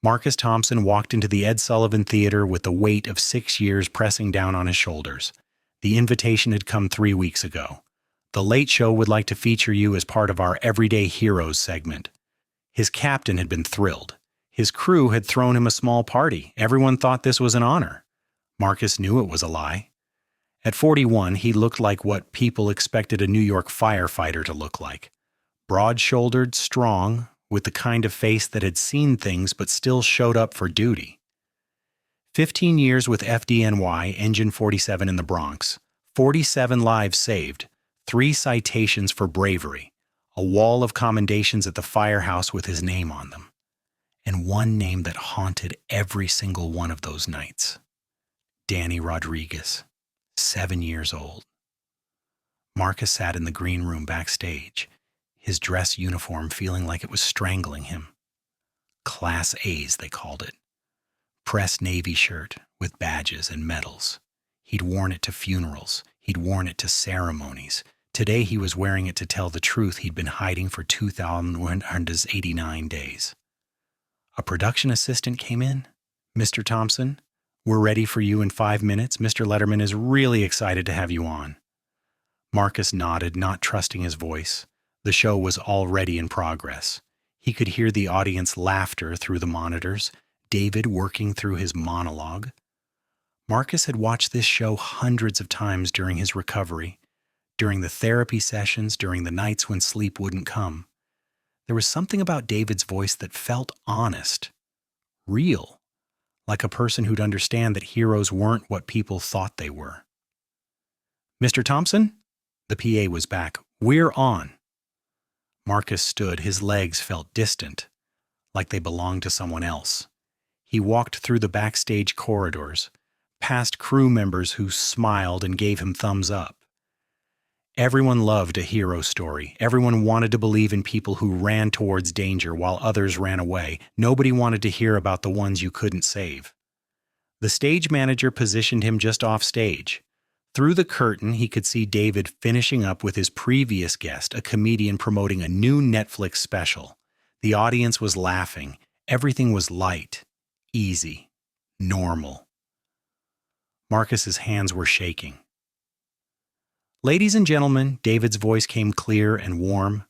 Marcus Thompson walked into the Ed Sullivan Theater with the weight of 6 years pressing down on his shoulders. The invitation had come 3 weeks ago. The Late Show would like to feature you as part of our Everyday Heroes segment. His captain had been thrilled. His crew had thrown him a small party. Everyone thought this was an honor. Marcus knew it was a lie. At 41, he looked like what people expected a New York firefighter to look like. Broad-shouldered, strong, with the kind of face that had seen things but still showed up for duty. 15 years with FDNY, Engine 47 in the Bronx, 47 lives saved, 3 citations for bravery, a wall of commendations at the firehouse with his name on them, and one name that haunted every single one of those nights. Danny Rodriguez, 7 years old. Marcus sat in the green room backstage, his dress uniform feeling like it was strangling him. Class A's, they called it. Pressed navy shirt with badges and medals. He'd worn it to funerals. He'd worn it to ceremonies. Today he was wearing it to tell the truth he'd been hiding for 2,189 days. A production assistant came in. "Mr. Thompson, we're ready for you in 5 minutes. Mr. Letterman is really excited to have you on." Marcus nodded, not trusting his voice. The show was already in progress. He could hear the audience laughter through the monitors, David working through his monologue. Marcus had watched this show hundreds of times during his recovery, during the therapy sessions, during the nights when sleep wouldn't come. There was something about David's voice that felt honest, real, like a person who'd understand that heroes weren't what people thought they were. "Mr. Thompson?" The PA was back. "We're on." Marcus stood. His legs felt distant, like they belonged to someone else. He walked through the backstage corridors, past crew members who smiled and gave him thumbs up. Everyone loved a hero story. Everyone wanted to believe in people who ran towards danger while others ran away. Nobody wanted to hear about the ones you couldn't save. The stage manager positioned him just off stage. Through the curtain, he could see David finishing up with his previous guest, a comedian promoting a new Netflix special. The audience was laughing. Everything was light, easy, normal. Marcus's hands were shaking. "Ladies and gentlemen," David's voice came clear and warm.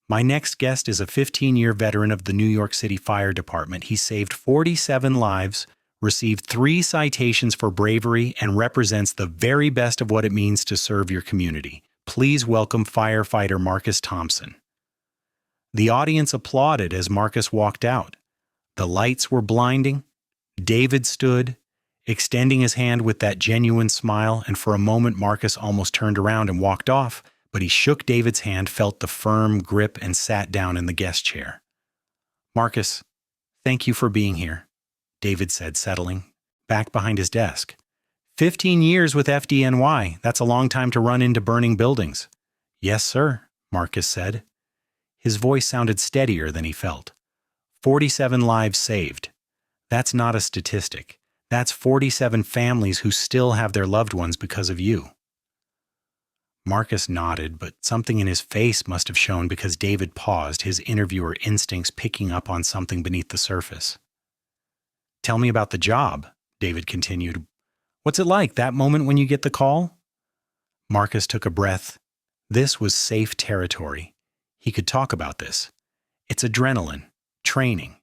"My next guest is a 15-year veteran of the New York City Fire Department. He saved 47 lives, received 3 citations for bravery, and represents the very best of what it means to serve your community. Please welcome firefighter Marcus Thompson." The audience applauded as Marcus walked out. The lights were blinding. David stood, extending his hand with that genuine smile, and for a moment Marcus almost turned around and walked off, but he shook David's hand, felt the firm grip, and sat down in the guest chair. "Marcus, thank you for being here," David said, settling back behind his desk. 15 years with FDNY. That's a long time to run into burning buildings." "Yes, sir," Marcus said. His voice sounded steadier than he felt. 47 lives saved. That's not a statistic. That's 47 families who still have their loved ones because of you. Marcus nodded, but something in his face must have shown because David paused, his interviewer instincts picking up on something beneath the surface. "Tell me about the job," David continued. "What's it like, that moment when you get the call?" Marcus took a breath. This was safe territory. He could talk about this. It's adrenaline, training.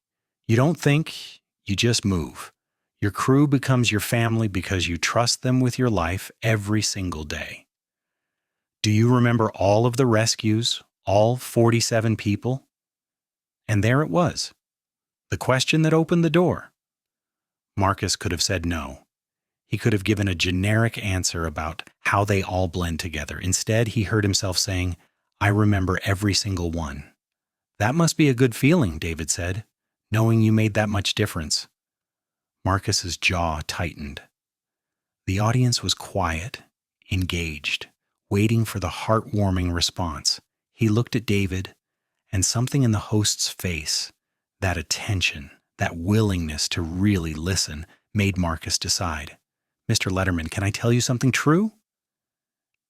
You don't think, you just move. Your crew becomes your family because you trust them with your life every single day. "Do you remember all of the rescues, all 47 people?" And there it was, the question that opened the door. Marcus could have said no. He could have given a generic answer about how they all blend together. Instead, he heard himself saying, "I remember every single one." "That must be a good feeling," David said, "knowing you made that much difference." Marcus's jaw tightened. The audience was quiet, engaged, waiting for the heartwarming response. He looked at David, and something in the host's face, that attention, that willingness to really listen, made Marcus decide. "Mr. Letterman, can I tell you something true?"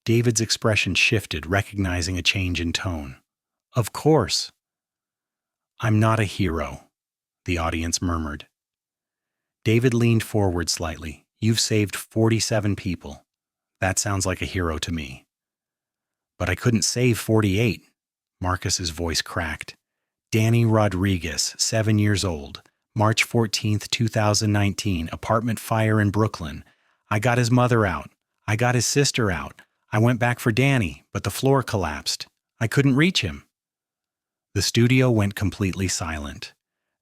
David's expression shifted, recognizing a change in tone. "Of course." "I'm not a hero." the audience murmured. David leaned forward slightly. You've saved 47 people. That sounds like a hero to me. But I couldn't save 48. Marcus's voice cracked. Danny Rodriguez, 7 years old. March 14th, 2019, apartment fire in Brooklyn. I got his mother out. I got his sister out. I went back for Danny, but the floor collapsed. I couldn't reach him. The studio went completely silent.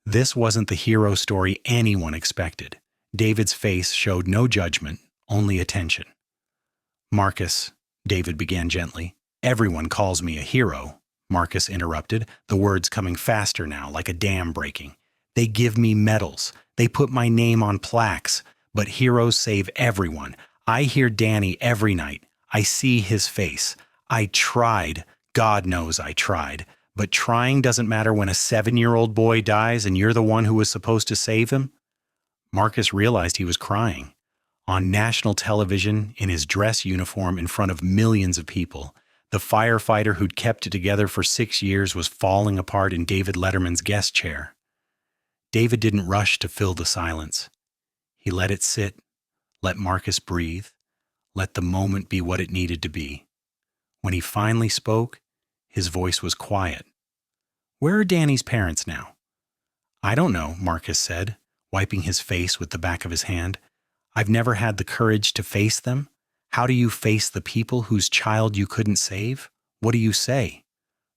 This wasn't the hero story anyone expected. David's face showed no judgment, only attention. Marcus, David began gently. Everyone calls me a hero, Marcus interrupted, the words coming faster now, like a dam breaking. They give me medals. They put my name on plaques. But heroes save everyone. I hear Danny every night. I see his face. I tried. God knows I tried. But trying doesn't matter when a 7-year-old boy dies and you're the one who was supposed to save him. Marcus realized he was crying. On national television, in his dress uniform in front of millions of people, the firefighter who'd kept it together for 6 years was falling apart in David Letterman's guest chair. David didn't rush to fill the silence. He let it sit, let Marcus breathe, let the moment be what it needed to be. When he finally spoke, his voice was quiet. Where are Danny's parents now? I don't know, Marcus said, wiping his face with the back of his hand. I've never had the courage to face them. How do you face the people whose child you couldn't save? What do you say?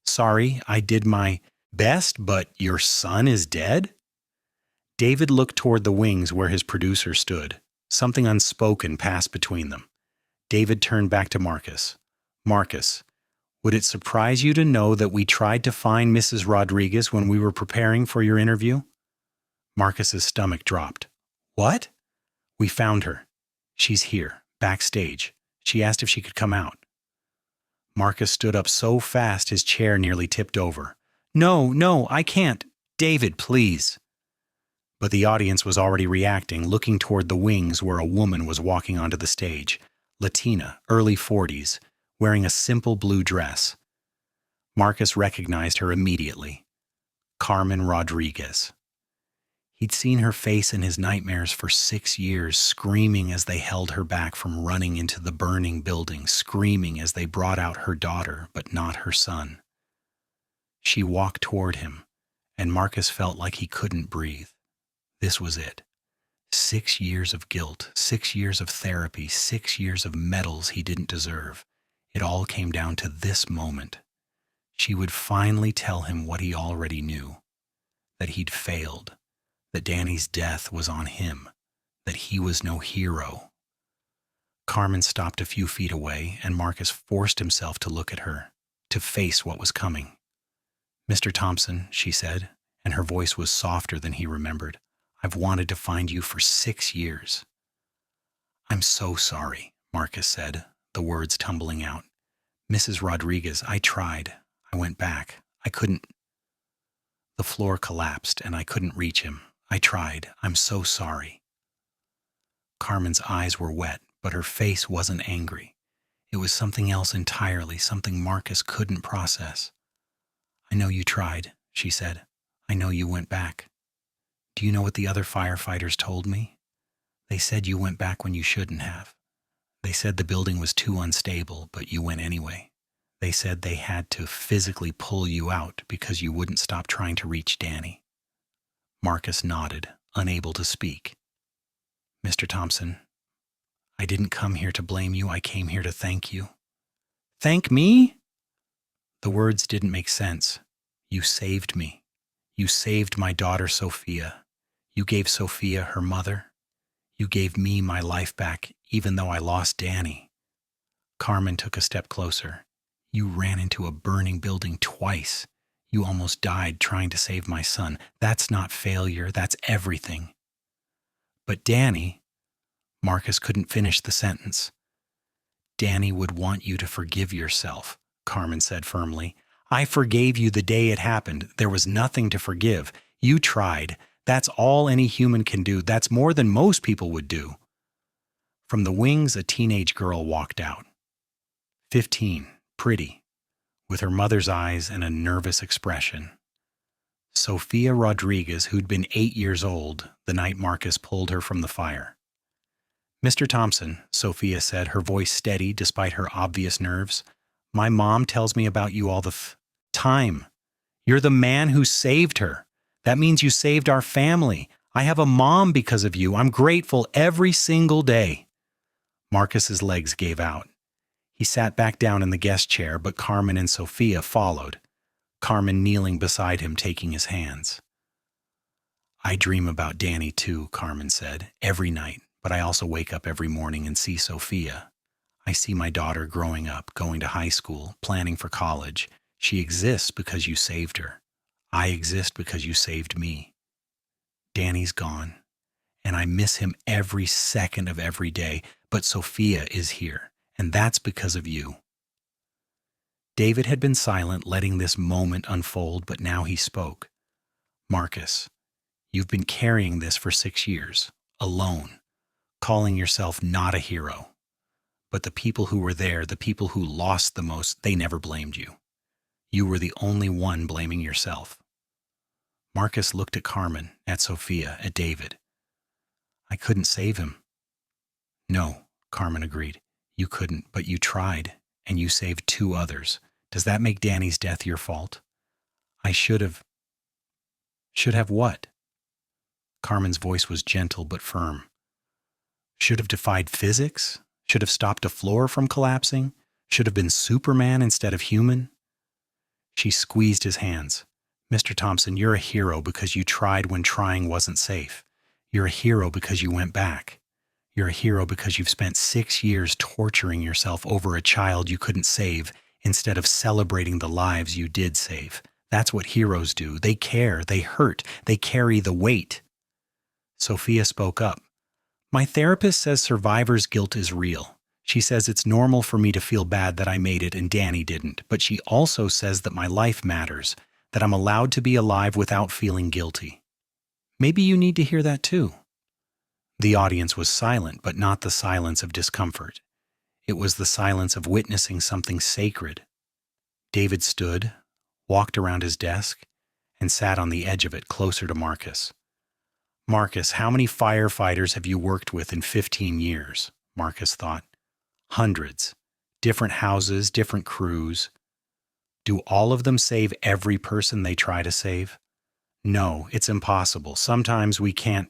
Sorry, I did my best, but your son is dead? David looked toward the wings where his producer stood. Something unspoken passed between them. David turned back to Marcus. Marcus, would it surprise you to know that we tried to find Mrs. Rodriguez when we were preparing for your interview? Marcus's stomach dropped. What? We found her. She's here, backstage. She asked if she could come out. Marcus stood up so fast his chair nearly tipped over. No, I can't. David, please. But the audience was already reacting, looking toward the wings where a woman was walking onto the stage, Latina, early 40s, wearing a simple blue dress. Marcus recognized her immediately. Carmen Rodriguez. He'd seen her face in his nightmares for 6 years, screaming as they held her back from running into the burning building, screaming as they brought out her daughter, but not her son. She walked toward him, and Marcus felt like he couldn't breathe. This was it. 6 years of guilt, 6 years of therapy, 6 years of medals he didn't deserve. It all came down to this moment. She would finally tell him what he already knew, that he'd failed, that Danny's death was on him, that he was no hero. Carmen stopped a few feet away, and Marcus forced himself to look at her, to face what was coming. Mr. Thompson, she said, and her voice was softer than he remembered. I've wanted to find you for 6 years. I'm so sorry, Marcus said, the words tumbling out. Mrs. Rodriguez, I tried. I went back. I couldn't. The floor collapsed, and I couldn't reach him. I tried. I'm so sorry. Carmen's eyes were wet, but her face wasn't angry. It was something else entirely, something Marcus couldn't process. I know you tried, she said. I know you went back. Do you know what the other firefighters told me? They said you went back when you shouldn't have. They said the building was too unstable, but you went anyway. They said they had to physically pull you out because you wouldn't stop trying to reach Danny. Marcus nodded, unable to speak. Mr. Thompson, I didn't come here to blame you. I came here to thank you. Thank me? The words didn't make sense. You saved me. You saved my daughter, Sophia. You gave Sophia her mother. You gave me my life back, even though I lost Danny. Carmen took a step closer. You ran into a burning building twice. You almost died trying to save my son. That's not failure. That's everything. But Danny, Marcus couldn't finish the sentence. Danny would want you to forgive yourself, Carmen said firmly. I forgave you the day it happened. There was nothing to forgive. You tried. That's all any human can do. That's more than most people would do. From the wings, a teenage girl walked out. 15, pretty, with her mother's eyes and a nervous expression. Sophia Rodriguez, who'd been 8 years old the night Marcus pulled her from the fire. "Mr. Thompson," Sophia said, her voice steady despite her obvious nerves, "my mom tells me about you all the time. You're the man who saved her. That means you saved our family. I have a mom because of you. I'm grateful every single day." Marcus's legs gave out. He sat back down in the guest chair, but Carmen and Sophia followed, Carmen kneeling beside him, taking his hands. "I dream about Danny too," Carmen said, "every night, but I also wake up every morning and see Sophia. I see my daughter growing up, going to high school, planning for college. She exists because you saved her. I exist because you saved me. Danny's gone, and I miss him every second of every day, but Sophia is here, and that's because of you." David had been silent, letting this moment unfold, but now he spoke. "Marcus, you've been carrying this for 6 years, alone, calling yourself not a hero. But the people who were there, the people who lost the most, they never blamed you. You were the only one blaming yourself." Marcus looked at Carmen, at Sophia, at David. "I couldn't save him." "No," Carmen agreed. "You couldn't, but you tried, and you saved 2 others. Does that make Danny's death your fault?" "I should have." "Should have what?" Carmen's voice was gentle but firm. "Should have defied physics? Should have stopped a floor from collapsing? Should have been Superman instead of human?" She squeezed his hands. "Mr. Thompson, you're a hero because you tried when trying wasn't safe. You're a hero because you went back. You're a hero because you've spent 6 years torturing yourself over a child you couldn't save instead of celebrating the lives you did save. That's what heroes do. They care, they hurt, they carry the weight." Sophia spoke up. "My therapist says survivor's guilt is real. She says it's normal for me to feel bad that I made it and Danny didn't, but she also says that my life matters, that I'm allowed to be alive without feeling guilty. Maybe you need to hear that too." The audience was silent, but not the silence of discomfort. It was the silence of witnessing something sacred. David stood, walked around his desk, and sat on the edge of it closer to Marcus. "Marcus, how many firefighters have you worked with in 15 years? Marcus thought. "Hundreds. Different houses, different crews. Do all of them save every person they try to save? No, it's impossible. Sometimes we can't.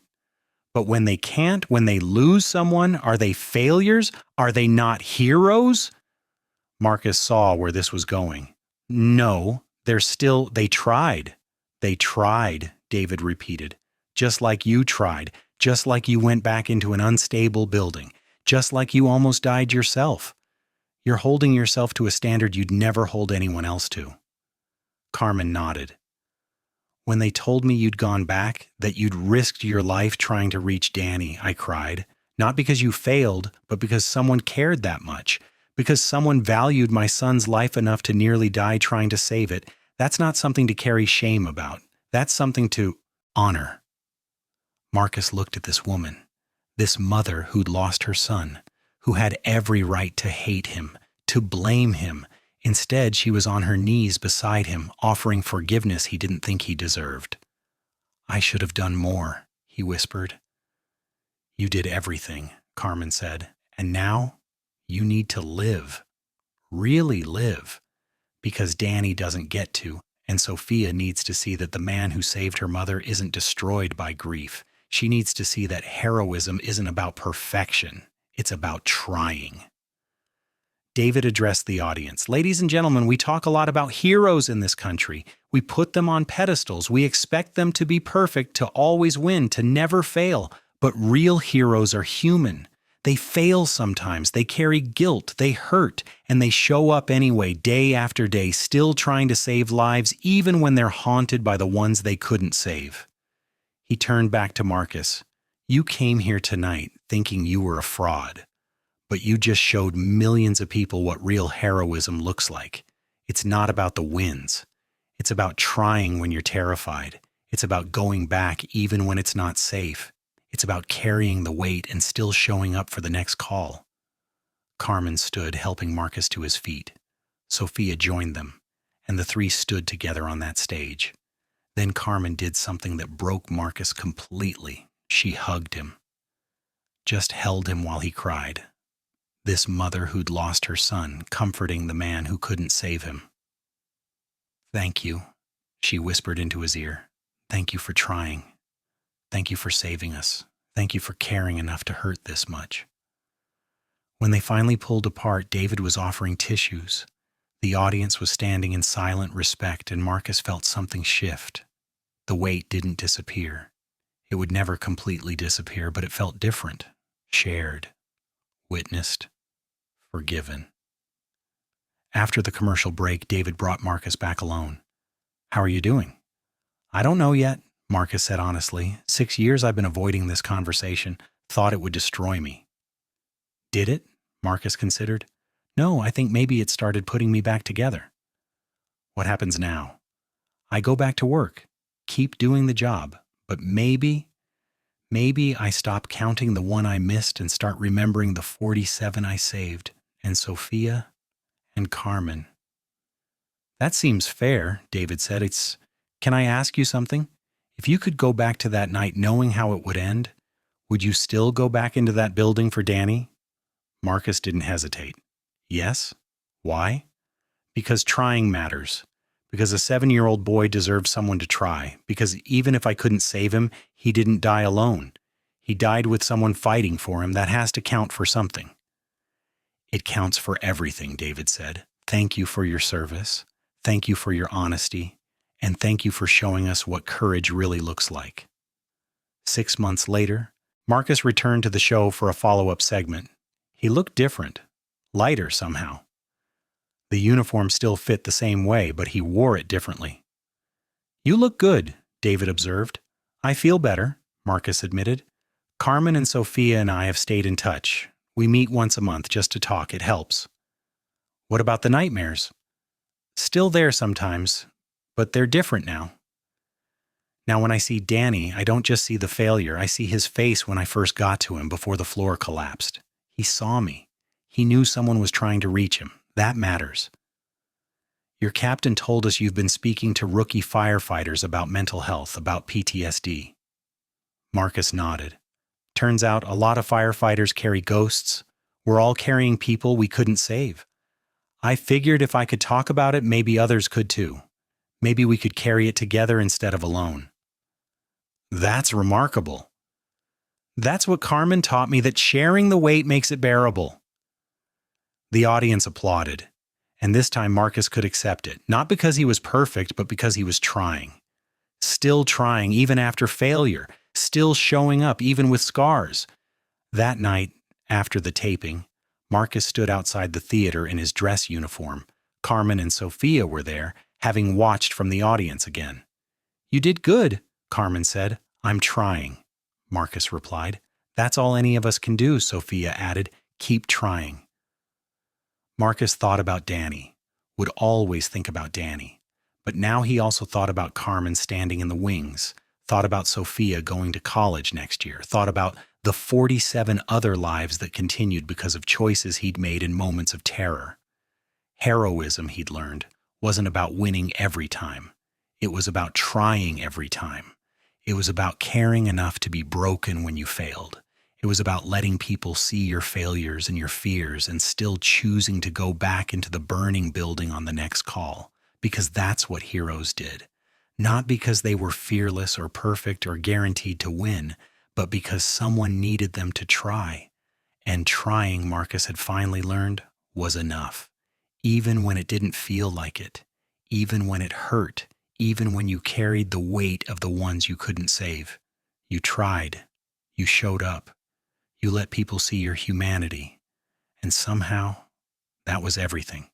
But when they can't, when they lose someone, are they failures? Are they not heroes?" Marcus saw where this was going. "No, they tried." "They tried," David repeated. "Just like you tried, just like you went back into an unstable building, just like you almost died yourself. You're holding yourself to a standard you'd never hold anyone else to." Carmen nodded. "When they told me you'd gone back, that you'd risked your life trying to reach Danny, I cried. Not because you failed, but because someone cared that much. Because someone valued my son's life enough to nearly die trying to save it. That's not something to carry shame about. That's something to honor." Marcus looked at this woman, this mother who'd lost her son, who had every right to hate him, to blame him. Instead, she was on her knees beside him, offering forgiveness he didn't think he deserved. "I should have done more," he whispered. "You did everything," Carmen said, "and now you need to live. Really live. Because Danny doesn't get to, and Sophia needs to see that the man who saved her mother isn't destroyed by grief. She needs to see that heroism isn't about perfection. It's about trying." David addressed the audience. "Ladies and gentlemen, we talk a lot about heroes in this country. We put them on pedestals. We expect them to be perfect, to always win, to never fail. But real heroes are human. They fail sometimes. They carry guilt. They hurt. And they show up anyway, day after day, still trying to save lives, even when they're haunted by the ones they couldn't save." He turned back to Marcus. "You came here tonight thinking you were a fraud. But you just showed millions of people what real heroism looks like. It's not about the wins. It's about trying when you're terrified. It's about going back even when it's not safe. It's about carrying the weight and still showing up for the next call." Carmen stood, helping Marcus to his feet. Sophia joined them, and the 3 stood together on that stage. Then Carmen did something that broke Marcus completely. She hugged him. Just held him while he cried. This mother who'd lost her son, comforting the man who couldn't save him. "Thank you," she whispered into his ear. "Thank you for trying. Thank you for saving us. Thank you for caring enough to hurt this much." When they finally pulled apart, David was offering tissues. The audience was standing in silent respect, and Marcus felt something shift. The weight didn't disappear. It would never completely disappear, but it felt different, shared, witnessed, forgiven. After the commercial break, David brought Marcus back alone. "How are you doing?" "I don't know yet," Marcus said honestly. 6 years I've been avoiding this conversation, thought it would destroy me. "Did it?" Marcus considered. "No, I think maybe it started putting me back together." "What happens now?" "I go back to work, keep doing the job, but maybe I stop counting the one I missed and start remembering the 47 I saved, and Sophia and Carmen." "That seems fair," David said. Can I ask you something? If you could go back to that night knowing how it would end, would you still go back into that building for Danny?" Marcus didn't hesitate. "Yes." "Why?" "Because trying matters. Because a 7-year-old boy deserves someone to try. Because even if I couldn't save him, he didn't die alone. He died with someone fighting for him. That has to count for something." "It counts for everything," David said. "Thank you for your service. Thank you for your honesty. And thank you for showing us what courage really looks like." 6 months later, Marcus returned to the show for a follow-up segment. He looked different, lighter somehow. The uniform still fit the same way, but he wore it differently. "You look good," David observed. "I feel better," Marcus admitted. "Carmen and Sophia and I have stayed in touch. We meet once a month just to talk. It helps." "What about the nightmares?" "Still there sometimes, but they're different now. Now when I see Danny, I don't just see the failure. I see his face when I first got to him before the floor collapsed. He saw me. He knew someone was trying to reach him. That matters." "Your captain told us you've been speaking to rookie firefighters about mental health, about PTSD." Marcus nodded. "Turns out a lot of firefighters carry ghosts. We're all carrying people we couldn't save. I figured if I could talk about it, maybe others could too. Maybe we could carry it together instead of alone." "That's remarkable." "That's what Carmen taught me, that sharing the weight makes it bearable." The audience applauded, and this time Marcus could accept it, not because he was perfect, but because he was trying. Still trying, even after failure, still showing up, even with scars. That night, after the taping, Marcus stood outside the theater in his dress uniform. Carmen and Sophia were there, having watched from the audience again. "You did good," Carmen said. "I'm trying," Marcus replied. "That's all any of us can do," Sophia added. "Keep trying." Marcus thought about Danny, would always think about Danny. But now he also thought about Carmen standing in the wings, thought about Sophia going to college next year, thought about the 47 other lives that continued because of choices he'd made in moments of terror. Heroism, he'd learned, wasn't about winning every time. It was about trying every time. It was about caring enough to be broken when you failed. It was about letting people see your failures and your fears and still choosing to go back into the burning building on the next call, because that's what heroes did. Not because they were fearless or perfect or guaranteed to win, but because someone needed them to try. And trying, Marcus had finally learned, was enough. Even when it didn't feel like it, even when it hurt, even when you carried the weight of the ones you couldn't save. You tried. You showed up. You let people see your humanity. And somehow, that was everything.